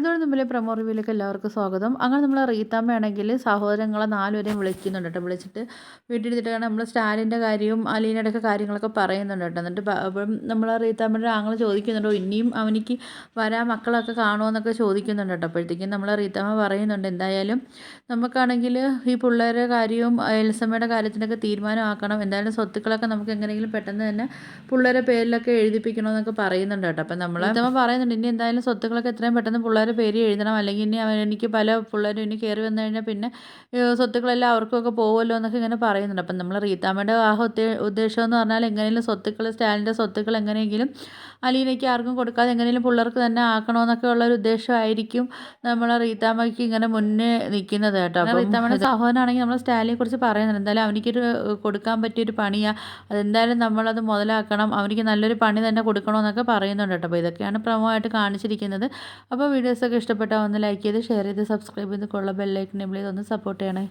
മഴത്തോട് മുമ്പിലെ പ്രൊമോ റിവ്യൂലേക്ക് എല്ലാവർക്കും സ്വാഗതം. അങ്ങനെ നമ്മൾ റീത്താമ്മയാണെങ്കിൽ സഹോദരങ്ങളെ 4 പേരെയും വിളിക്കുന്നുണ്ട് കേട്ടോ. വിളിച്ചിട്ട് വീട്ടിലിരുത്തിട്ടാണ് നമ്മൾ സ്റ്റാലിൻ്റെ കാര്യവും അലീനയുടെ ഒക്കെ കാര്യങ്ങളൊക്കെ പറയുന്നുണ്ട് കേട്ടോ. എന്നിട്ട് അപ്പം നമ്മൾ റീത്താമ്മയുടെ ആങ്ങൾ ചോദിക്കുന്നുണ്ടോ ഇനിയും അവനിക്ക് വരാൻ മക്കളൊക്കെ കാണുമോ എന്നൊക്കെ ചോദിക്കുന്നുണ്ട് കേട്ടോ. അപ്പോഴത്തേക്കും നമ്മൾ റീത്താമ്മ പറയുന്നുണ്ട് എന്തായാലും നമുക്കാണെങ്കിൽ ഈ പിള്ളേരുടെ കാര്യവും എൽസമ്മയുടെ കാര്യത്തിനൊക്കെ തീരുമാനമാക്കണം. എന്തായാലും സ്വത്തുക്കളൊക്കെ നമുക്ക് എങ്ങനെയെങ്കിലും പെട്ടെന്ന് തന്നെ പിള്ളേരുടെ പേരിലൊക്കെ എഴുതിപ്പിക്കണമെന്നൊക്കെ പറയുന്നുണ്ട് കേട്ടോ. അപ്പം നമ്മൾ റീത്താമ്മ പറയുന്നുണ്ട് ഇനി എന്തായാലും സ്വത്തുക്കളൊക്കെ എത്രയും പെട്ടെന്ന് പിള്ളേരുടെ പേര് എഴുതണം, അല്ലെങ്കിൽ ഇനി എനിക്ക് പല പിള്ളേരും ഇനി കയറി വന്നു കഴിഞ്ഞാൽ പിന്നെ സ്വത്തുക്കളെല്ലാം അവർക്കൊക്കെ പോകുമല്ലോ എന്നൊക്കെ ഇങ്ങനെ പറയുന്നുണ്ട്. അപ്പം നമ്മൾ റീത്താമ്മയുടെ ഉദ്ദേശം എന്ന് പറഞ്ഞാൽ എങ്ങനെയെങ്കിലും സ്വത്തുക്കൾ സ്റ്റാലിൻ്റെ സ്വത്തുക്കൾ എങ്ങനെയെങ്കിലും അലീനയ്ക്ക് ആർക്കും കൊടുക്കാതെ എങ്ങനെയെങ്കിലും പിള്ളേർക്ക് തന്നെ ആക്കണമെന്നൊക്കെ ഉള്ളൊരു ഉദ്ദേശമായിരിക്കും നമ്മൾ റീത്താമ്മയ്ക്ക് ഇങ്ങനെ മുന്നേ നിൽക്കുന്നത് കേട്ടോ. അപ്പോൾ റീത്താമ്മയുടെ സഹോദരനാണെങ്കിൽ നമ്മൾ സ്റ്റാലിനെ കുറിച്ച് പറയുന്നുണ്ട് എന്തായാലും അവനിക്കൊരു കൊടുക്കാൻ പറ്റിയൊരു പണിയാണ്, അതെന്തായാലും നമ്മളത് മുതലാക്കണം, അവനിക്ക് നല്ലൊരു പണി തന്നെ കൊടുക്കണമെന്നൊക്കെ പറയുന്നുണ്ട് കേട്ടോ. അപ്പോൾ ഇതൊക്കെയാണ് പ്രൊമോ ആയിട്ട് കാണിച്ചിരിക്കുന്നത്. അപ്പോൾ വീഡിയോസൊക്കെ ഇഷ്ടപ്പെട്ടാൽ ഒന്ന് ലൈക്ക് ചെയ്ത് ഷെയർ ചെയ്ത് സബ്സ്ക്രൈബ് ചെയ്ത് കൊള്ള ബെല്ലൈക്കൻ എനേബിൾ ചെയ്ത് ഒന്ന് സപ്പോർട്ട് ചെയ്യണേ.